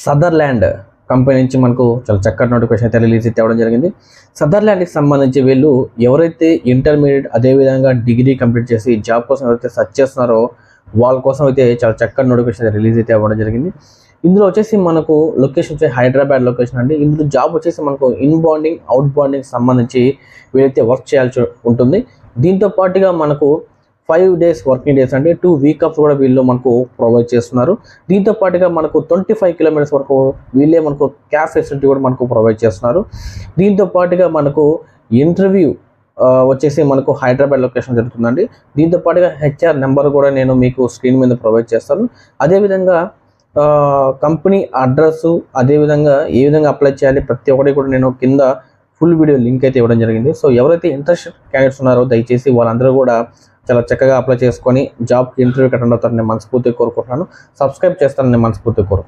Sutherland company నుంచి మనకు చాలా చక్కటి నోటిఫికేషన్ అయితే రిలీజ్ అయితే అవ్వడం జరిగింది. సదర్లాండ్కి సంబంధించి వీళ్ళు ఎవరైతే ఇంటర్మీడియట్ అదేవిధంగా డిగ్రీ కంప్లీట్ చేసి జాబ్ కోసం ఎవరైతే సెర్చ్ చేస్తున్నారో వాళ్ళ కోసం అయితే చాలా చక్కటి నోటిఫికేషన్ రిలీజ్ అయితే అవ్వడం జరిగింది. ఇందులో వచ్చేసి మనకు లొకేషన్ వచ్చి హైదరాబాద్ లొకేషన్ అండి. ఇందులో జాబ్ వచ్చేసి మనకు ఇన్బౌండింగ్ అవుట్బౌండింగ్ సంబంధించి వీళ్ళైతే వర్క్ చేయాల్సి ఉంటుంది. దీంతో పాటుగా మనకు 5 days వర్కింగ్ డేస్ అంటే 2 వీక్ ఆఫ్ కూడా వీళ్ళు మనకు ప్రొవైడ్ చేస్తున్నారు. దీంతో పాటుగా మనకు 25 kilometers వరకు వీళ్ళే మనకు క్యాబ్ ఫెసిలిటీ కూడా మనకు ప్రొవైడ్ చేస్తున్నారు. దీంతో పాటుగా మనకు ఇంటర్వ్యూ వచ్చేసి మనకు హైదరాబాద్ లొకేషన్ జరుగుతుందండి. దీంతో పాటుగా HR నెంబర్ కూడా నేను మీకు స్క్రీన్ మీద ప్రొవైడ్ చేస్తాను. అదేవిధంగా కంపెనీ అడ్రస్సు, అదేవిధంగా ఏ విధంగా అప్లై చేయాలి ప్రతి ఒక్కటి కూడా నేను కింద ఫుల్ వీడియో లింక్ అయితే ఇవ్వడం జరిగింది. సో ఎవరైతే ఇంట్రెస్టెడ్ క్యాండిడేట్స్ ఉన్నారో దయచేసి వాళ్ళందరూ కూడా చాలా చక్కగా అప్లై చేసుకొని జాబ్కి ఇంటర్వ్యూకి అటెండ్ అవుతారని నేను మనస్ఫూర్తిగా కోరుకుంటున్నాను. సబ్స్క్రైబ్ చేస్తానని నేను మనస్ఫూర్తిగా కోరుకుంటున్నాను.